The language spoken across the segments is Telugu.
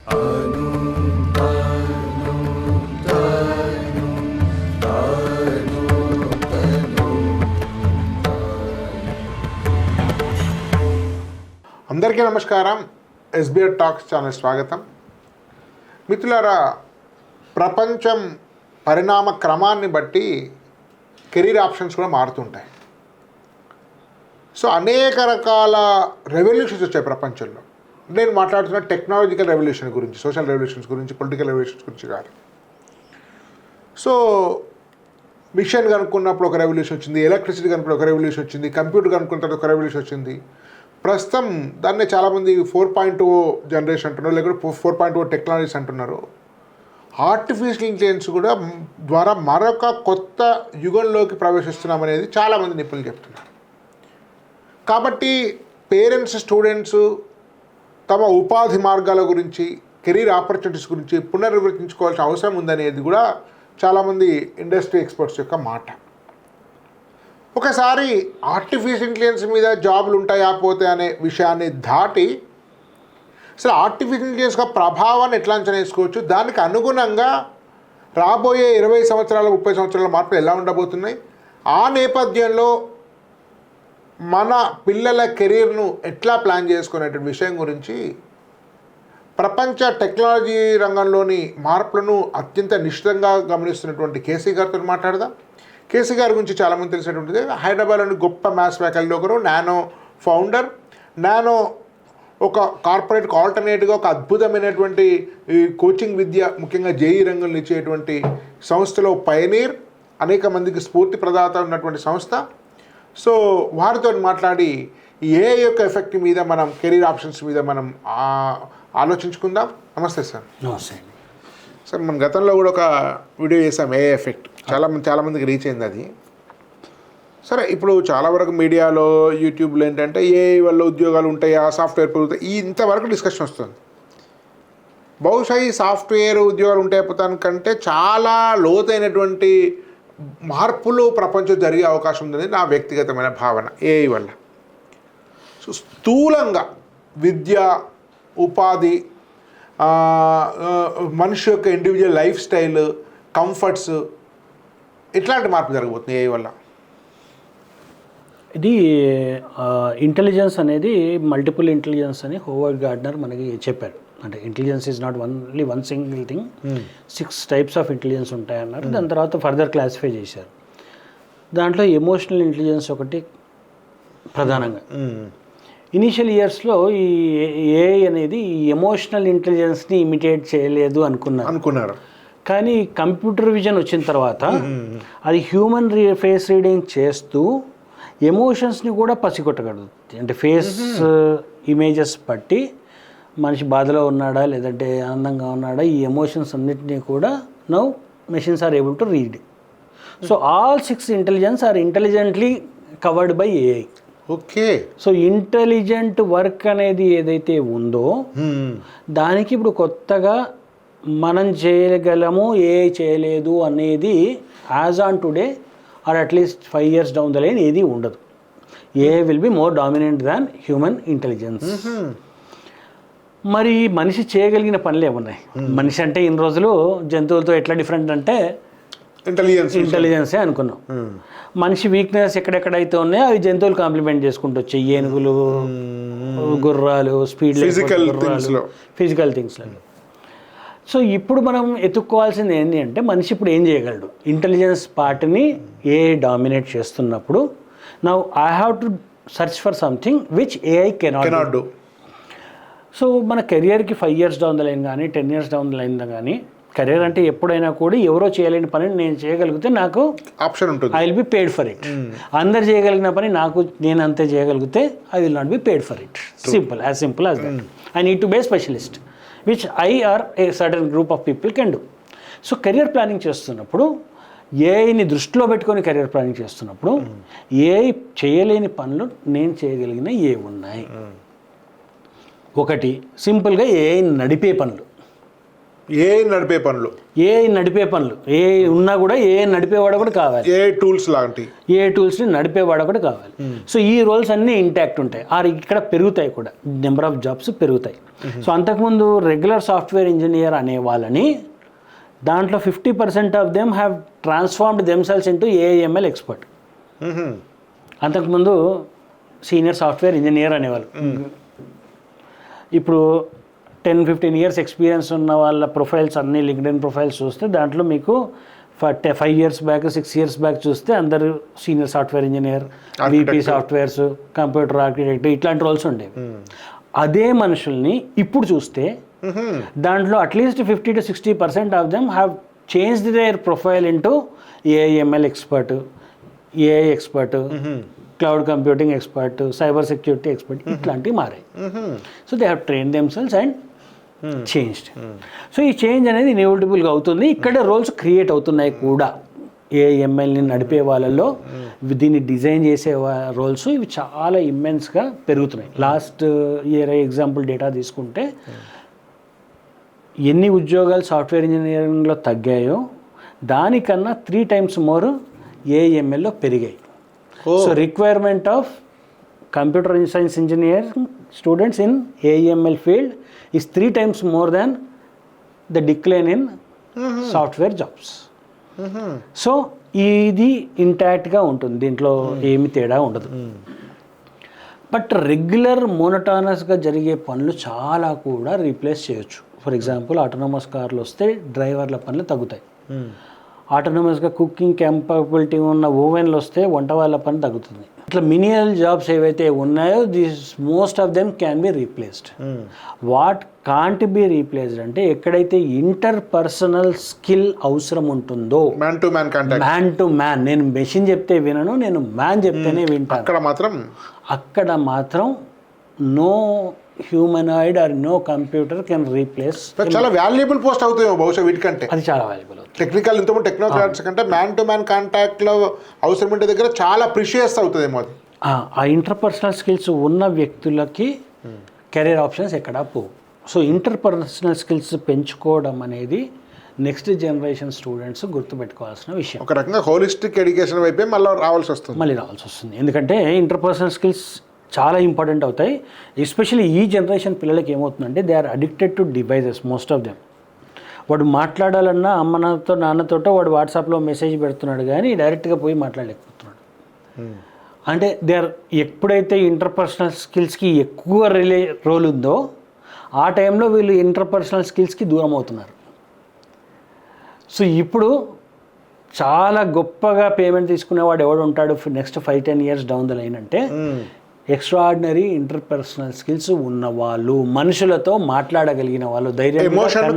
అందరికీ నమస్కారం. ఎస్బిఆర్ టాక్స్ ఛానల్ స్వాగతం. మిత్రులారా, ప్రపంచం పరిణామ క్రమాన్ని బట్టి కెరీర్ ఆప్షన్స్ కూడా మారుతుంటాయి. సో అనేక రకాల రెవల్యూషన్స్ వచ్చాయి ప్రపంచంలో. నేను మాట్లాడుతున్న టెక్నాలజికల్ రెవల్యూషన్ గురించి, సోషల్ రెవల్యూషన్స్ గురించి, పొలిటికల్ రెవల్యూషన్స్ గురించి కాదు. సో మిషన్ కనుక్కున్నప్పుడు ఒక రెవల్యూషన్ వచ్చింది, ఎలక్ట్రిసిటీ కనుక్కున్న ఒక రెవల్యూషన్ వచ్చింది, కంప్యూటర్ కనుక్కున్న తర్వాత ఒక రెవల్యూషన్ వచ్చింది. ప్రస్తుతం దాన్నే చాలామంది 4.0 జనరేషన్ అంటున్నారు, లేకపోతే 4.0 టెక్నాలజీస్ అంటున్నారు. ఆర్టిఫిషియల్ ఇంటెలిజెన్స్ కూడా ద్వారా మరొక కొత్త యుగంలోకి ప్రవేశిస్తున్నామనేది చాలామంది నిపుణులు చెప్తున్నారు. కాబట్టి పేరెంట్స్, స్టూడెంట్స్ తమ ఉపాధి మార్గాల గురించి, కెరీర్ ఆపర్చునిటీస్ గురించి పునర్వివరించుకోవాల్సిన అవసరం ఉందనేది కూడా చాలామంది ఇండస్ట్రీ ఎక్స్పర్ట్స్ యొక్క మాట. ఒకసారి ఆర్టిఫిషియల్ ఇంటెలిజెన్స్ మీద జాబులు ఉంటాయా పోతే అనే విషయాన్ని దాటి అసలు ఆర్టిఫిషియల్ ఇంటెలిజెన్స్ యొక్క ప్రభావాన్ని ఎట్లా అంచనా వేసుకోవచ్చు, దానికి అనుగుణంగా రాబోయే 20 సంవత్సరాల 30 సంవత్సరాల మార్పులు ఎలా ఉండబోతున్నాయి, ఆ నేపథ్యంలో మన పిల్లల కెరీర్ను ఎట్లా ప్లాన్ చేసుకునేటువంటి విషయం గురించి ప్రపంచ టెక్నాలజీ రంగంలోని మార్పులను అత్యంత నిశ్చితంగా గమనిస్తున్నటువంటి కేసీ గారితో మాట్లాడదాం. కేసీ గారి గురించి చాలామంది తెలిసినటువంటిది, హైదరాబాద్లోని గొప్ప మ్యాథ్స్ ఫ్యాకల్టీ ఒకరు, నానో ఫౌండర్. నానో ఒక కార్పొరేట్కి ఆల్టర్నేట్గా ఒక అద్భుతమైనటువంటి కోచింగ్ విద్య, ముఖ్యంగా జేఈ రంగంలో ఇచ్చేటువంటి సంస్థలో పయనీర్, అనేక మందికి స్ఫూర్తి ప్రదాత ఉన్నటువంటి సంస్థ. సో వారితో మాట్లాడి ఏ యొక్క ఎఫెక్ట్ మీద మనం కెరీర్ ఆప్షన్స్ మీద మనం ఆలోచించుకుందాం. నమస్తే సార్. నమస్తే సార్. మన గతంలో కూడా ఒక వీడియో చేసాం, ఏ ఎఫెక్ట్, చాలామందికి రీచ్ అయింది అది. సరే, ఇప్పుడు చాలా వరకు మీడియాలో, యూట్యూబ్లో ఏంటంటే ఏఐ వల్ల ఉద్యోగాలు ఉంటాయా, సాఫ్ట్వేర్ పెరుగుతాయి, ఇంతవరకు డిస్కషన్ వస్తుంది. బహుశా ఈ సాఫ్ట్వేర్ ఉద్యోగాలు ఉంటాయపోతానికంటే చాలా లోతైనటువంటి మార్పులు ప్రపంచం జరిగే అవకాశం ఉందని నా వ్యక్తిగతమైన భావన ఏఐ వల్ల. సో స్థూలంగా విద్య, ఉపాధి, మనిషి యొక్క ఇండివిజువల్ లైఫ్ స్టైల్, కంఫర్ట్స్, ఇట్లాంటి మార్పు జరగబోతుంది ఏఐ వల్ల. ఇది ఇంటెలిజెన్స్ అనేది మల్టిపుల్ ఇంటెలిజెన్స్ అని హోవర్డ్ గార్డ్నర్ మనకి చెప్పారు. అంటే intelligence is not only one single thing, 6 types of intelligence ఉంటాయన్నారు. దాని తర్వాత ఫర్దర్ క్లాసిఫై చేశారు. దాంట్లో ఎమోషనల్ ఇంటెలిజెన్స్ ఒకటి ప్రధానంగా. ఇనీషియల్ ఇయర్స్లో ఈ ఏఐ అనేది ఈ ఎమోషనల్ ఇంటెలిజెన్స్ని ఇమిటేట్ చేయలేదు అనుకున్నారు. కానీ కంప్యూటర్ విజన్ వచ్చిన తర్వాత అది హ్యూమన్ ఫేస్ రీడింగ్ చేస్తూ ఎమోషన్స్ని కూడా పసిగొట్టగలుగుతుంది. అంటే ఫేస్ ఇమేజెస్ బట్టి మనిషి బాధలో ఉన్నాడా లేదంటే ఆనందంగా ఉన్నాడా, ఈ ఎమోషన్స్ అన్నిటినీ కూడా now machines are able to read. So all 6 intelligence are intelligently covered by AI. Okay. So intelligent work అనేది ఏదైతే ఉందో దానికి ఇప్పుడు కొత్తగా మనం చేయగలము, ఏఐ చేయలేదు అనేది యాజ్ ఆన్ టుడే ఆర్ అట్లీస్ట్ 5 years డౌన్ ద లైన్ ఏది ఉండదు. AI will be more dominant than human intelligence. మరి మనిషి చేయగలిగిన పనులు ఏమున్నాయి? మనిషి అంటే ఇన్ని రోజులు జంతువులతో ఎట్లా డిఫరెంట్ అంటే ఇంటెలిజెన్సే అనుకున్నాం. మనిషి వీక్నెస్ ఎక్కడెక్కడైతే ఉన్నాయో అవి జంతువులు కాంప్లిమెంట్ చేసుకుంటూ వచ్చాయి. ఏనుగులు, గుర్రాలు, స్పీడ్, ఫిజికల్ థింగ్స్లో. సో ఇప్పుడు మనం ఎత్తుక్కోవాల్సింది ఏంటి అంటే మనిషి ఇప్పుడు ఏం చేయగలడు. ఇంటెలిజెన్స్ పార్ట్ని ఏఐ డామినేట్ చేస్తున్నప్పుడు now I have to search for something which AI cannot do. So మన కెరియర్కి 5 years డౌన్ ద లైన్ కానీ 10 years డౌన్ ద లైన్ కానీ, కెరీర్ అంటే ఎప్పుడైనా కూడా ఎవరో చేయలేని పనిని నేను చేయగలిగితే నాకు ఆప్షన్ ఉంటుంది, I will be paid for it. అందరు చేయగలిగిన పని నేను అంతే చేయగలిగితే I will not be paid for it. Simple as that. I need to be a specialist which I or a certain group of people can do. So career planning చేస్తున్నప్పుడు ఏఐని దృష్టిలో పెట్టుకొని కెరియర్ ప్లానింగ్ చేస్తున్నప్పుడు ఏఐ చేయలేని పనులు నేను చేయగలిగిన ఏ ఉన్నాయి? ఒకటి సింపుల్గా ఏఐ నడిపే పనులు. ఏ నడిపే పనులు, నడిపే పనులు ఉన్నా కూడా నడిపేవాడు కూడా కావాలి, ఏ టూల్స్ లాంటి టూల్స్ని నడిపేవాడు కూడా కావాలి. సో ఈ రోల్స్ అన్నీ ఇంటాక్ట్ ఉంటాయి, ఇక్కడ పెరుగుతాయి కూడా, నెంబర్ ఆఫ్ జాబ్స్ పెరుగుతాయి. సో అంతకుముందు రెగ్యులర్ సాఫ్ట్వేర్ ఇంజనీర్ అనే వాళ్ళని దాంట్లో 50% of them have transformed themselves into AIML expert. అంతకుముందు సీనియర్ సాఫ్ట్వేర్ ఇంజనీర్ అనేవాళ్ళు. ఇప్పుడు 10-15 ఇయర్స్ ఎక్స్పీరియన్స్ ఉన్న వాళ్ళ ప్రొఫైల్స్ అన్ని లింక్డ్ఇన్ ప్రొఫైల్స్ చూస్తే దాంట్లో మీకు 5 ఇయర్స్ బ్యాక్ 6 ఇయర్స్ బ్యాక్ చూస్తే అందరూ senior software engineer, VP softwares, computer architect ఇట్లాంటి రోల్స్ ఉండేవి. అదే మనుషుల్ని ఇప్పుడు చూస్తే దాంట్లో at least 50-60% of them have changed there profile into AIML expert, AI expert, cloud computing expert, cyber security expert ఇట్లాంటివి మారాయి. So they have train themselves and changed. So ఈ చేంజ్ అనేది ఇన్ఎవిటబుల్గా అవుతుంది. ఇక్కడ రోల్స్ క్రియేట్ అవుతున్నాయి కూడా. ఏఎంఎల్ని నడిపే వాళ్ళలో దీన్ని డిజైన్ చేసే రోల్స్ ఇవి చాలా ఇమ్మెన్స్గా పెరుగుతున్నాయి. లాస్ట్ ఇయర్ ఎగ్జాంపుల్ డేటా తీసుకుంటే ఎన్ని ఉద్యోగాలు సాఫ్ట్వేర్ ఇంజనీరింగ్లో తగ్గాయో దానికన్నా 3 times మోర్ ఏఎంఎల్లో పెరిగాయి. So requirement of computer science engineering students in AML field is 3 times more than the decline in software jobs. So ఇది ఇంటాక్ట్గా ఉంటుంది, దీంట్లో ఏమి తేడా ఉండదు. బట్ రెగ్యులర్ మోనోటానస్గా జరిగే పనులు చాలా కూడా రీప్లేస్ చేయొచ్చు. ఫర్ ఎగ్జాంపుల్ ఆటోనమస్ కార్లు వస్తే డ్రైవర్ల పనులు తగ్గుతాయి. ఆటోనమస్గా కుకింగ్ క్యాపబిలిటీ ఉన్న ఓవెన్లు వస్తే వంట వాళ్ళ పని తగ్గుతుంది. ఇట్లా మినియల్ జాబ్స్ ఏవైతే ఉన్నాయో this most of them can be replaced. What can't be replaced అంటే ఎక్కడైతే ఇంటర్ పర్సనల్ స్కిల్ అవసరం ఉంటుందో, మ్యాన్ టు మ్యాన్, నేను మెషిన్ చెప్తే వినను, నేను మ్యాన్ చెప్తేనే వింటాను, అక్కడ మాత్రం no humanoid or no computer can replace. చాలా వాల్యుబుల్ పోస్ట్ అవుతాయి బహుశా వీటికంటే. అది చాలా వాల్యుబుల్ అవుతుంది. టెక్నికల్ ఇంతకుముందు టెక్నోక్రాట్స్ కంటే మ్యాన్ టు మ్యాన్ కాంటాక్ట్లో అవసరం ఉంటే దగ్గర చాలా ప్రిషియస్ అవుతుందేమో అది. ఆ ఇంటర్పర్సనల్ స్కిల్స్ ఉన్న వ్యక్తులకి కెరీర్ ఆప్షన్స్ ఎక్కడా పోవు. సో ఇంటర్పర్సనల్ స్కిల్స్ పెంచుకోవడం అనేది నెక్స్ట్ జనరేషన్ స్టూడెంట్స్ గుర్తుపెట్టుకోవాల్సిన విషయం. ఒక రకంగా హోలిస్టిక్ ఎడ్యుకేషన్ వైపే మళ్ళీ రావాల్సి వస్తుంది. ఎందుకంటే ఇంటర్పర్సనల్ స్కిల్స్ చాలా ఇంపార్టెంట్ అవుతాయి. ఎస్పెషల్లీ ఈ జనరేషన్ పిల్లలకి ఏమవుతుందంటే they are addicted to devices most of them. వాడు మాట్లాడాలన్నా అమ్మతో నాన్నతోటో వాడు వాట్సాప్లో మెసేజ్ పెడుతున్నాడు కానీ డైరెక్ట్గా పోయి మాట్లాడలేకపోతున్నాడు. అంటే దే ఆర్ ఎప్పుడైతే ఇంటర్పర్సనల్ స్కిల్స్కి ఎక్కువ రోల్ ఉందో ఆ టైంలో వీళ్ళు ఇంటర్పర్సనల్ స్కిల్స్కి దూరం అవుతున్నారు. సో ఇప్పుడు చాలా గొప్పగా పేమెంట్ తీసుకునేవాడు ఎవడు ఉంటాడు next 5-10 years down the line అంటే ఎక్స్ట్రాడినరీ ఇంటర్పర్సనల్ స్కిల్స్ ఉన్నవాళ్ళు, మనుషులతో మాట్లాడగలిగిన వాళ్ళు,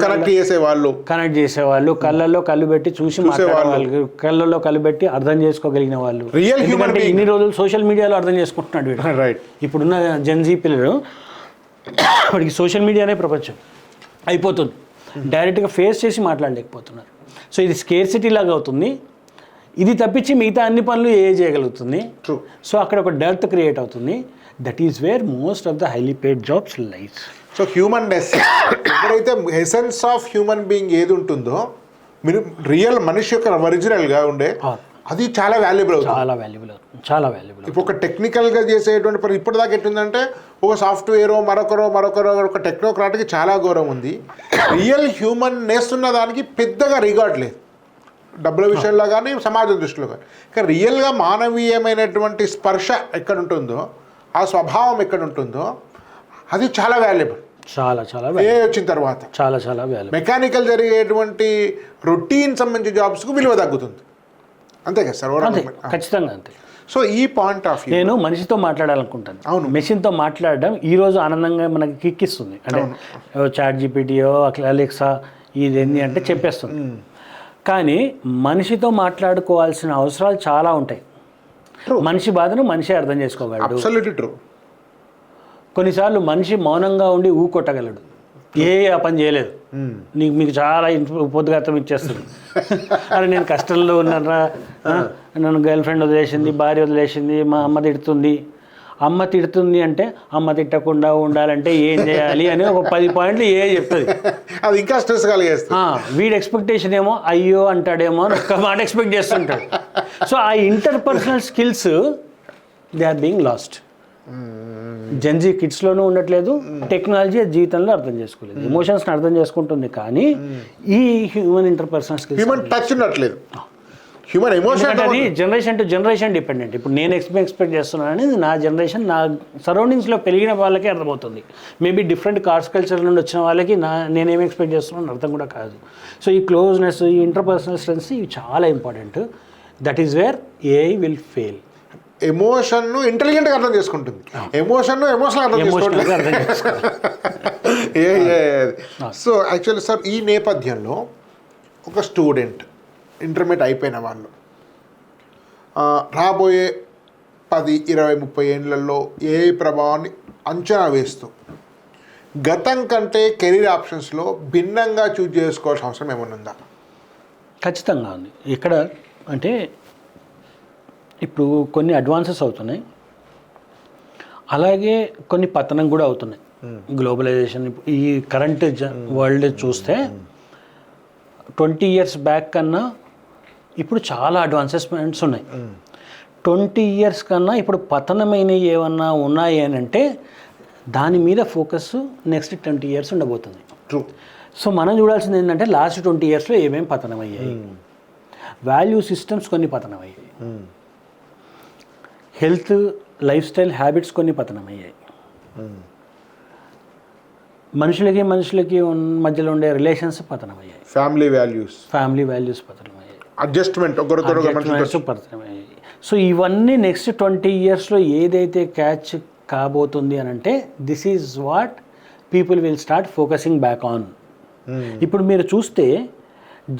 కనెక్ట్ చేసేవాళ్ళు, కళ్ళల్లో కళ్ళు పెట్టి చూసి మాట్లాడేవాళ్ళు, కళ్ళల్లో కళ్ళు పెట్టి అర్థం చేసుకోగలిగిన వాళ్ళు. ఎందుకంటే ఇన్ని రోజులు సోషల్ మీడియాలో అర్థం చేసుకుంటున్నాడు వీడు. ఇప్పుడున్న జెన్జీ పిల్లలు వాడికి సోషల్ మీడియానే ప్రపంచం అయిపోతుంది. డైరెక్ట్గా ఫేస్ చేసి మాట్లాడలేకపోతున్నారు. సో ఇది స్కేర్సిటీ లాగా అవుతుంది. ఇది తప్పించి మిగతా అన్ని పనులు చేయగలుగుతుంది. సో అక్కడ ఒక డెప్త్ క్రియేట్ అవుతుంది. That is wear most of the highly paid jobs lies. So humanness ఎక్కడైతే ఎసెన్స్ ఆఫ్ హ్యూమన్ బీయింగ్ ఏది ఉంటుందో, మీరు రియల్ మనిషి యొక్క ఒరిజినల్గా ఉండే అది చాలా వాల్యుబుల్ అవుతుంది. చాలా వాల్యుబుల్. ఇప్పుడు ఒక టెక్నికల్గా చేసేటువంటి పని ఇప్పటిదాకా ఎట్టుందంటే ఒక సాఫ్ట్వేరో మరొకరో ఒక టెక్నోక్రాట్కి చాలా గౌరవం ఉంది. రియల్ హ్యూమన్నెస్ ఉన్న దానికి పెద్దగా రిగార్డ్ లేదు, డబ్బుల విషయంలో కానీ సమాజం దృష్టిలో కానీ. కానీ రియల్గా మానవీయమైనటువంటి స్పర్శ ఎక్కడ ఉంటుందో, ఆ స్వభావం ఎక్కడ ఉంటుందో అది చాలా వాల్యుబుల్. చాలా వచ్చిన తర్వాత చాలా వాల్యుబుల్. మెకానికల్ జరిగేటువంటి రొటీన్ సంబంధించిన జాబ్స్కు విలువ తగ్గుతుంది. అంతే కదా సార్? ఖచ్చితంగా అంతే. సో ఈ పాయింట్ ఆఫ్ వ్యూ నేను మనిషితో మాట్లాడాలనుకుంటాను. అవును, మెషిన్తో మాట్లాడడం ఈరోజు ఆనందంగా మనకి కిక్కిస్తుంది. అంటే చాట్ జీపీటీయో అలెక్సా ఇదేంటి అంటే చెప్పేస్తుంది. కానీ మనిషితో మాట్లాడుకోవాల్సిన అవసరాలు చాలా ఉంటాయి. మనిషి బాధను మనిషి అర్థం చేసుకోగలడు. కొన్నిసార్లు మనిషి మౌనంగా ఉండి ఊకొట్టగలడు. ఆ పని చేయలేదు, మీకు చాలా ఉపోద్ఘాతం ఇచ్చేస్తుంది. అరే నేను కష్టంలో ఉన్నారా, నన్ను గర్ల్ ఫ్రెండ్ వదిలేసింది, భార్య వదిలేసింది, మా అమ్మ తిడుతుంది అమ్మ తిడుతుంది అంటే అమ్మ తిట్టకుండా ఉండాలంటే ఏం చేయాలి అని ఒక 10 పాయింట్లు చెప్తుంది. అది ఇంకా స్ట్రెస్ కలిగేస్తుంది. వీడి ఎక్స్పెక్టేషన్ ఏమో అయ్యో అంటాడేమో అని ఒక్క మాట ఎక్స్పెక్ట్ చేస్తుంటాడు. సో ఆ interpersonal skills they are being lost. Gen Z కిడ్స్లోనూ ఉండట్లేదు, టెక్నాలజీ జీవితంలో అర్థం చేసుకోలేదు, ఎమోషన్స్ని అర్థం చేసుకుంటుంది కానీ ఈ human interpersonal skills, human touch ఉండట్లేదు, హ్యూమన్ ఎమోషన్ అది జనరేషన్ టు జనరేషన్ డిపెండెంట్. ఇప్పుడు నేను ఎక్స్పెక్ట్ చేస్తున్నాను అనేది నా జనరేషన్, నా సరౌండింగ్స్లో పెరిగిన వాళ్ళకే అర్థమవుతుంది. మేబీ డిఫరెంట్ కాస్ట్ కల్చర్ నుండి వచ్చిన వాళ్ళకి నేనేం ఎక్స్పెక్ట్ చేస్తున్నాను అర్థం కూడా కాదు. సో ఈ క్లోజ్నెస్, ఈ ఇంటర్పర్సనల్ స్ట్రెంగ్స్ ఇవి చాలా important. That is where AI will fail. ఎమోషన్ను ఇంటెలిజెంట్గా అర్థం చేసుకుంటుంది, ఎమోషన్ను ఎమోషనల్ అర్థం చేసుకుంటుంది. సో యాక్చువల్లీ సార్, ఈ నేపథ్యంలో ఒక స్టూడెంట్ ఇంటర్మీడియట్ అయిపోయిన వాళ్ళు రాబోయే 10, 20, 30 ఏళ్ళల్లో ఏఐ ప్రభావాన్ని అంచనా వేస్తూ గతం కంటే కెరీర్ ఆప్షన్స్లో భిన్నంగా చూజ్ చేసుకోవాల్సిన అవసరం ఏమైనా ఉందా? ఖచ్చితంగా ఉంది. ఇక్కడ అంటే ఇప్పుడు కొన్ని అడ్వాన్సెస్ అవుతున్నాయి, అలాగే కొన్ని పతనం కూడా అవుతున్నాయి. గ్లోబలైజేషన్ ఈ కరెంట్ వరల్డ్ చూస్తే 20 years బ్యాక్ కన్నా ఇప్పుడు చాలా అడ్వాన్సెస్మెంట్స్ ఉన్నాయి. 20 years కన్నా ఇప్పుడు పతనమైనవి ఏమన్నా ఉన్నాయి అని అంటే దాని మీద ఫోకస్ నెక్స్ట్ 20 years ఉండబోతుంది. సో మనం చూడాల్సింది ఏంటంటే లాస్ట్ 20 yearsలో ఏమేమి పతనమయ్యాయి. వాల్యూ సిస్టమ్స్ కొన్ని పతనమయ్యాయి, హెల్త్ లైఫ్ స్టైల్ హ్యాబిట్స్ కొన్ని పతనమయ్యాయి, మనుషులకి మధ్యలో ఉండే రిలేషన్స్ పతనమయ్యాయి, ఫ్యామిలీ వాల్యూస్ పతనమయ్యాయి, అడ్జస్ట్మెంట్ పతనమయ్యాయి. సో ఇవన్నీ నెక్స్ట్ 20 yearsలో ఏదైతే క్యాచ్ కాబోతుంది అని అంటే this is what people will start focusing back on. ఇప్పుడు మీరు చూస్తే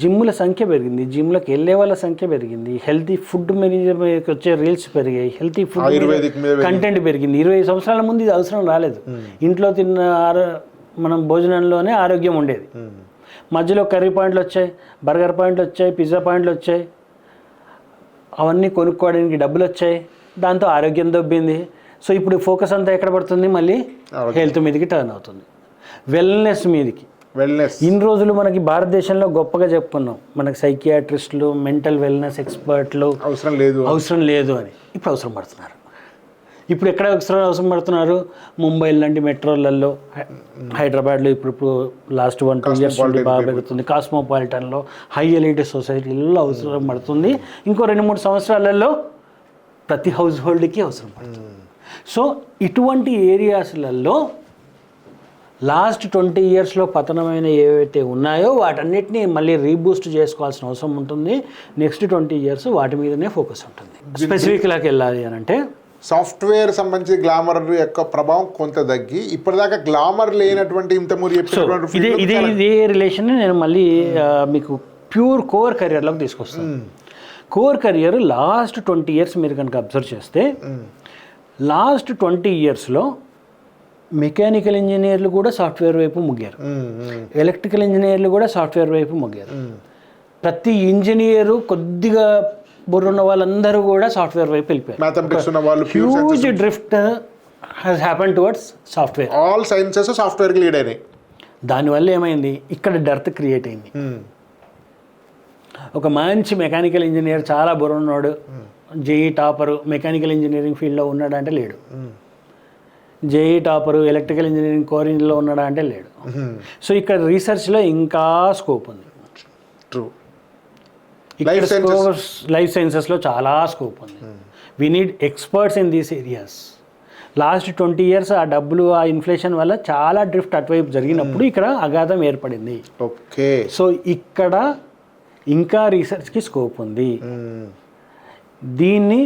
జిమ్ల సంఖ్య పెరిగింది, జిమ్లకు వెళ్ళే వాళ్ళ సంఖ్య పెరిగింది, హెల్తీ ఫుడ్ మీద వచ్చే రీల్స్ పెరిగాయి, హెల్తీ ఫుడ్ కంటెంట్ పెరిగింది. 20 సంవత్సరాల ముందు ఇది అవసరం రాలేదు. ఇంట్లో తిన్న మనం భోజనంలోనే ఆరోగ్యం ఉండేది. మధ్యలో కర్రీ పాయింట్లు వచ్చాయి, బర్గర్ పాయింట్లు వచ్చాయి, పిజ్జా పాయింట్లు వచ్చాయి, అవన్నీ కొనుక్కోవడానికి డబ్బులు వచ్చాయి, దాంతో ఆరోగ్యం దొబ్బింది. సో ఇప్పుడు ఫోకస్ అంతా ఎక్కడ పడుతుంది, మళ్ళీ హెల్త్ మీదకి టర్న్ అవుతుంది, వెల్నెస్ మీదకి. ఇన్ని రోజులు మనకి భారతదేశంలో గొప్పగా చెప్పుకున్నాం, మనకి సైకియాట్రిస్టులు, మెంటల్ వెల్నెస్ ఎక్స్పర్ట్లు అవసరం లేదు అని. ఇప్పుడు అవసరం పడుతున్నారు. ఇప్పుడు ఎక్కడ అవసరం పడుతున్నారు, ముంబై లాంటి మెట్రోలలో, హైదరాబాద్లో ఇప్పుడు లాస్ట్ 1-2 years నుండి బాగా పెరుగుతుంది, కాస్మోపాలిటన్లో, హై ఎలిట్ సొసైటీలలో అవసరం పడుతుంది. ఇంకో 2-3 సంవత్సరాలలో ప్రతి హౌస్ హోల్డ్కి అవసరం పడుతుంది. సో ఇటువంటి ఏరియాస్లలో లాస్ట్ 20 yearsలో పతనమైన ఏవైతే ఉన్నాయో వాటన్నిటిని మళ్ళీ రీబూస్ట్ చేసుకోవాల్సిన అవసరం ఉంటుంది. నెక్స్ట్ 20 years వాటి మీదనే ఫోకస్ ఉంటుంది. స్పెసిఫిక్లాకి వెళ్ళాలి అని అంటే సాఫ్ట్వేర్ సంబంధించి గ్లామర్ యొక్క ప్రభావం కొంత తగ్గి ఇప్పటిదాకా గ్లామర్ లేనటువంటి ఇదే రిలేషన్ నేను మళ్ళీ మీకు ప్యూర్ కోర్ కెరియర్లోకి తీసుకొస్తాను. కోర్ కెరియర్ లాస్ట్ 20 years మీరు కనుక అబ్జర్వ్ చేస్తే లాస్ట్ 20 yearsలో మెకానికల్ ఇంజనీర్లు కూడా సాఫ్ట్వేర్ వైపు మొగ్గారు, ఎలక్ట్రికల్ ఇంజనీర్లు కూడా సాఫ్ట్వేర్ వైపు మొగ్గారు. ప్రతి ఇంజనీరు కొద్దిగా బుర్రున్న వాళ్ళందరూ కూడా సాఫ్ట్వేర్ వైపు వెళ్ళిపోయారు. Huge drift has happen towards software. All sciences సాఫ్ట్వేర్కి లీడ్ అయినాయి. దానివల్ల ఏమైంది, ఇక్కడ డెర్త్ క్రియేట్ అయింది. ఒక మంచి మెకానికల్ ఇంజనీర్ చాలా బుర్రున్నాడు, జేఈ టాపరు, మెకానికల్ ఇంజనీరింగ్ ఫీల్డ్లో ఉన్నాడు అంటే లేడు. JE topper electrical engineering core ఇంజిన్లో ఉన్నాడా అంటే లేడు. సో ఇక్కడ రీసెర్చ్లో ఇంకా స్కోప్ ఉంది. లైఫ్ సైన్సెస్లో చాలా స్కోప్ ఉంది. We need experts in these areas. Last 20 years ఆ డబ్బులు, ఆ ఇన్ఫ్లేషన్ వల్ల చాలా డ్రిఫ్ట్ అటువైపు జరిగినప్పుడు ఇక్కడ అగాధం ఏర్పడింది. ఓకే, సో ఇక్కడ ఇంకా రీసెర్చ్కి స్కోప్ ఉంది. దీన్ని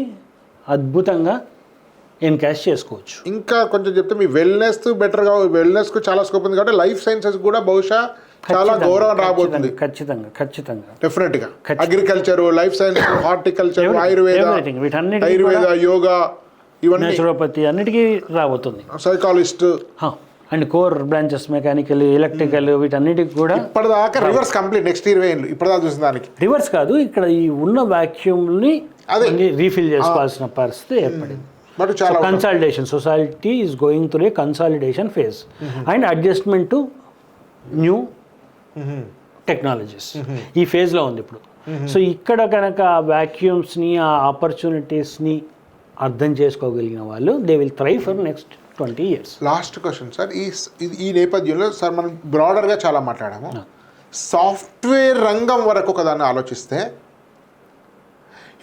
అద్భుతంగా ఎన్కాష్ చేసుకోవచ్చు. ఇంకా కొంచెం చెప్తే మీ వెల్నెస్గా వెల్నెస్కు చాలా స్కోప్ ఉంది కాబట్టి లైఫ్ సైన్సెస్ కూడా బహుశా చాలా గౌరవం రాబోతుంది. ఖచ్చితంగా డెఫినెట్గా agriculture, life science, horticulture, Ayurveda, yoga, ఇవన్నీ నేచురోపతి అన్నిటికీ రాబోతుంది. Psychologist and core branches mechanical, electrical, వీటన్నిటికి కూడా ఇప్పటిదాకా రివర్స్ కంప్లీట్. నెక్స్ట్ 20 ఏళ్ళు ఇప్పటిదాకా చూసిన దానికి రివర్స్ కాదు, ఇక్కడ ఈ ఉన్న వ్యాక్యూమ్ని రీఫిల్ చేసుకోవాల్సిన పరిస్థితి ఏర్పడింది. బట్ చాలా consolidation, society is going through a consolidation phase and adjustment to new technologies ఈ ఫేజ్లో ఉంది ఇప్పుడు. సో ఇక్కడ కనుక వ్యాక్యూమ్స్ని, ఆ ఆపర్చునిటీస్ని అర్థం చేసుకోగలిగిన వాళ్ళు they will thrive for next 20 years. Last question sir, ఈ నేపథ్యంలో సార్ మనం బ్రాడర్గా చాలా మాట్లాడాము. సాఫ్ట్వేర్ రంగం వరకు ఒకదాన్ని ఆలోచిస్తే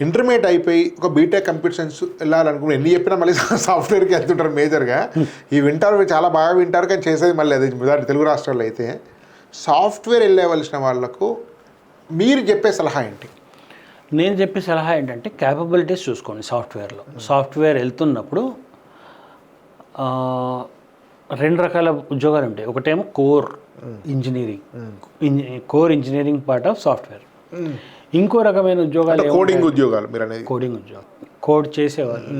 ఇంటర్మీడియట్ అయిపోయి ఒక బీటెక్ కంప్యూటర్ సైన్స్ వెళ్ళాలనుకుని ఎన్ని చెప్పినా మళ్ళీ సాఫ్ట్వేర్కి వెళ్తుంటారు మేజర్గా. ఈ వింటారు, చాలా బాగా వింటారు, కానీ చేసేది మళ్ళీ అది తెలుగు రాష్ట్రాల్లో అయితే. సాఫ్ట్వేర్ వెళ్ళవలసిన వాళ్ళకు మీరు చెప్పే సలహా ఏంటి? నేను చెప్పే సలహా ఏంటంటే క్యాపబిలిటీస్ చూసుకోండి. సాఫ్ట్వేర్ వెళ్తున్నప్పుడు 2 రకాల ఉద్యోగాలు ఉంటాయి. ఒకటేమో core engineering part of software. ఇంకో రకమైన ఉద్యోగాలు కోడింగ్ ఉద్యోగాలు, మీరు అనేది కోడింగ్ ఉద్యోగాలు, కోడ్ చేసేవాళ్ళు,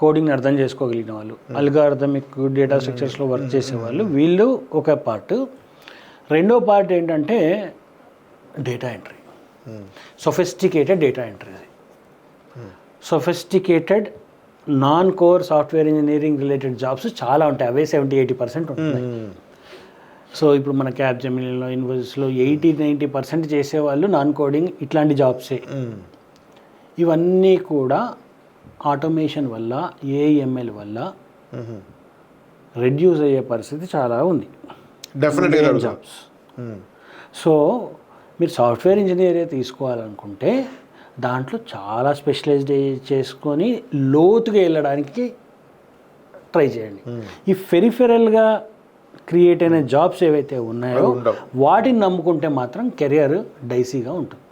కోడింగ్ని అర్థం చేసుకోగలిగిన వాళ్ళు, అల్గారిథమిక్ డేటా స్ట్రక్చర్స్లో వర్క్ చేసేవాళ్ళు, వీళ్ళు ఒక పార్ట్. రెండో పార్ట్ ఏంటంటే data entry, sophisticated data entry. Sophisticated non core software engineering related jobs చాలా ఉంటాయి. అవే 70-80% ఉంటాయి. సో ఇప్పుడు మన క్యాప్జెమినీలో, ఇన్వోసిస్లో 80-90% చేసేవాళ్ళు నాన్ కోడింగ్ ఇట్లాంటి జాబ్సే. ఇవన్నీ కూడా ఆటోమేషన్ వల్ల, ఏఎంఎల్ వల్ల రెడ్యూస్ అయ్యే పరిస్థితి చాలా ఉంది డెఫినెట్గా జాబ్స్. సో మీరు సాఫ్ట్వేర్ ఇంజనీరే తీసుకోవాలనుకుంటే దాంట్లో చాలా స్పెషలైజ్డ్ చేసుకొని లోతుగా వెళ్ళడానికి ట్రై చేయండి. ఈ పెరిఫెరల్గా క్రియేట్ అయిన జాబ్స్ ఏవైతే ఉన్నాయో వాటిని నమ్ముకుంటే మాత్రం కెరియర్ డైసీగా ఉంటుంది.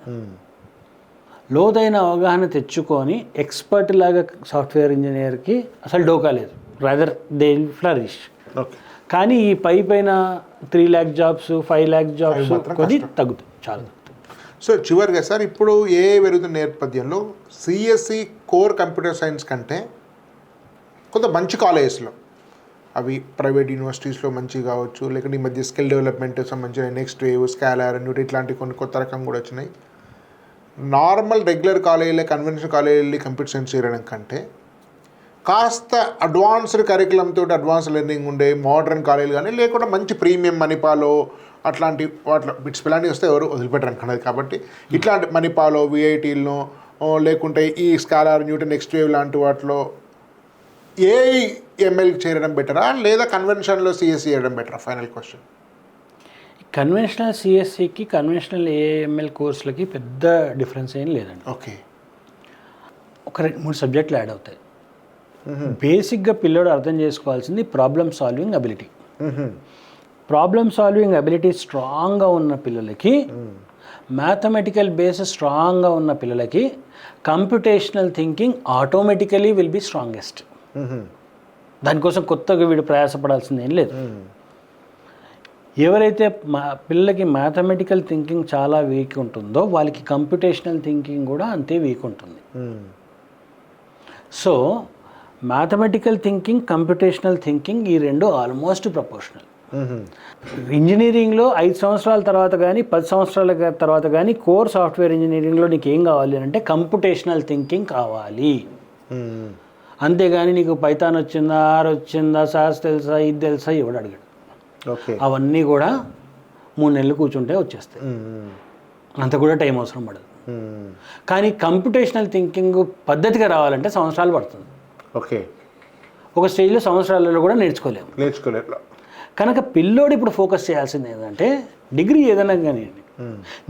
లోతైన అవగాహన తెచ్చుకొని ఎక్స్పర్ట్ లాగా సాఫ్ట్వేర్ ఇంజనీర్కి అసలు డోకా లేదు, రాదర్ దే విల్ ఫ్లరిష్. కానీ ఈ పైన 3 lakh జాబ్స్, 5 lakh జాబ్స్ కొద్ది తగ్గుతుంది, చాలా. సో చివరిగా సార్, ఇప్పుడు ఏ పెరుగుతున్న నేపథ్యంలో సిఎస్సి కోర్ కంప్యూటర్ సైన్స్ కంటే కొంత మంచి కాలేజెస్లో, అవి ప్రైవేట్ యూనివర్సిటీస్లో మంచి కావచ్చు, లేకుంటే ఈ మధ్య స్కిల్ డెవలప్మెంట్ సంబంధించిన నెక్స్ట్ వేవ్, స్కాలర్, న్యూట్ ఇట్లాంటి కొన్ని కొత్త రకం కూడా వచ్చినాయి. నార్మల్ రెగ్యులర్ కాలేజీలో, కన్వెన్షనల్ కాలేజీలో కంప్యూటర్ సైన్స్ చేయడం కంటే కాస్త అడ్వాన్స్డ్ కరికులంతో అడ్వాన్స్ లెర్నింగ్ ఉండే మోడర్న్ కాలేజీలు కానీ, లేకుండా మంచి ప్రీమియం మణిపాలో అట్లాంటి వాటిలో బిట్స్ పిలాంటి వస్తే ఎవరు వదిలిపెట్టరు అనుకున్నది. కాబట్టి ఇట్లాంటి మణిపాలో, విఐటీల్లో, లేకుంటే ఈ స్కాలర్, న్యూటన్, నెక్స్ట్ వేవ్ లాంటి వాటిలో ఏఎంఎల్కి చేరడం బెటరా, లేదా కన్వెన్షనల్లో సిఎస్సి చేయడం బెటరా? Final question. కన్వెన్షనల్ సిఎస్సికి, కన్వెన్షనల్ ఏఎంఎల్ కోర్సులకి పెద్ద డిఫరెన్స్ ఏం లేదండి. ఓకే, ఒక 2-3 సబ్జెక్టులు యాడ్ అవుతాయి. బేసిక్గా పిల్లోడు అర్థం చేసుకోవాల్సింది problem solving ability. Problem solving ability స్ట్రాంగ్గా ఉన్న పిల్లలకి, మ్యాథమెటికల్ బేస్ స్ట్రాంగ్గా ఉన్న పిల్లలకి computational thinking automatically will be strongest. దానికోసం కొత్తగా వీడు ప్రయాసపడాల్సింది ఏం లేదు. ఎవరైతే పిల్లలకి మ్యాథమెటికల్ థింకింగ్ చాలా వీక్ ఉంటుందో వాళ్ళకి కంప్యూటేషనల్ థింకింగ్ కూడా అంతే వీక్ ఉంటుంది. So mathematical thinking, computational thinking ఈ రెండు ఆల్మోస్ట్ ప్రపోర్షనల్. ఇంజనీరింగ్లో 5 సంవత్సరాల తర్వాత కానీ 10 సంవత్సరాల తర్వాత కానీ కోర్ సాఫ్ట్వేర్ ఇంజనీరింగ్లో నీకు ఏం కావాలి అంటే కంప్యూటేషనల్ థింకింగ్ కావాలి. అంతేగాని నీకు పైథాన్ వచ్చిందా, ఆర్ వచ్చిందా, సాస్ తెలుసా, ఇది తెలుసా ఎవడు అడిగాడు. అవన్నీ కూడా 3 నెలలు కూర్చుంటే వచ్చేస్తాయి, అంత కూడా టైం అవసరం పడదు. కానీ కంప్యూటేషనల్ థింకింగ్ పద్ధతిగా రావాలంటే సంవత్సరాలు పడుతుంది. ఓకే, ఒక స్టేజ్లో సంవత్సరాలలో కూడా నేర్చుకోలేము. కనుక పిల్లోడు ఇప్పుడు ఫోకస్ చేయాల్సింది ఏంటంటే డిగ్రీ ఏదైనా కానీ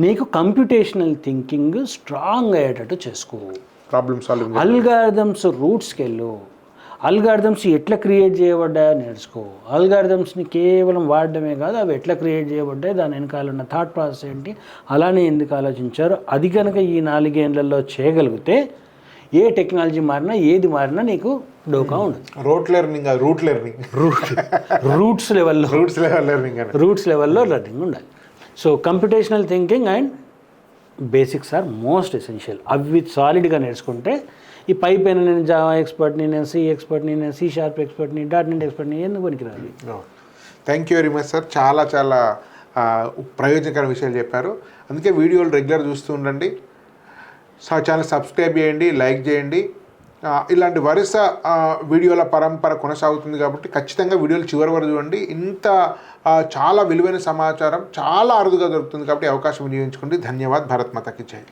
నీకు కంప్యూటేషనల్ థింకింగ్ స్ట్రాంగ్ అయ్యేటట్టు చేసుకో. ప్రాబ్లమ్ సాల్వింగ్, అల్గారిథమ్స్ రూట్స్కి వెళ్ళు, అల్గారిథమ్స్ ఎట్లా క్రియేట్ చేయబడ్డాయో నేర్చుకో. అల్గారిథమ్స్ని కేవలం వాడడమే కాదు, అవి ఎట్లా క్రియేట్ చేయబడ్డాయి, దాని వెనకాల ఉన్న థాట్ ప్రాసెస్ ఏంటి, అలానే ఎందుకు ఆలోచించారు, అది కనుక ఈ 4 ఏళ్లలో చేయగలిగితే ఏ టెక్నాలజీ మారినా, ఏది మారినా నీకు డోకా ఉండదు. రూట్స్ లెవెల్లో లెర్నింగ్ ఉండాలి. So computational thinking and basics are most essential. అవి సాలిడ్గా నేర్చుకుంటే ఈ పైన నేను జావా ఎక్స్పర్ట్ని, నేను సి ఎక్స్పర్ట్ని, నేను సి షార్ప్ ఎక్స్పర్ట్ని, .NET ఎక్స్పర్ట్ని ఎందుకు పనికిరాలి. Thank you very much sir, చాలా చాలా ప్రయోజనకర విషయాలు చెప్పారు. అందుకే వీడియోలు రెగ్యులర్ చూస్తూ ఉండండి. ఛానల్ సబ్స్క్రైబ్ చేయండి, లైక్ చేయండి. ఇలాంటి వరుస వీడియోల పరంపర కొనసాగుతుంది కాబట్టి ఖచ్చితంగా వీడియోలు చివరి వరకు చూడండి. ఇంత చాలా విలువైన సమాచారం చాలా అరుదుగా దొరుకుతుంది కాబట్టి అవకాశం వినియోగించుకోండి. ధన్యవాద్. భారత్ మాతాకి జై.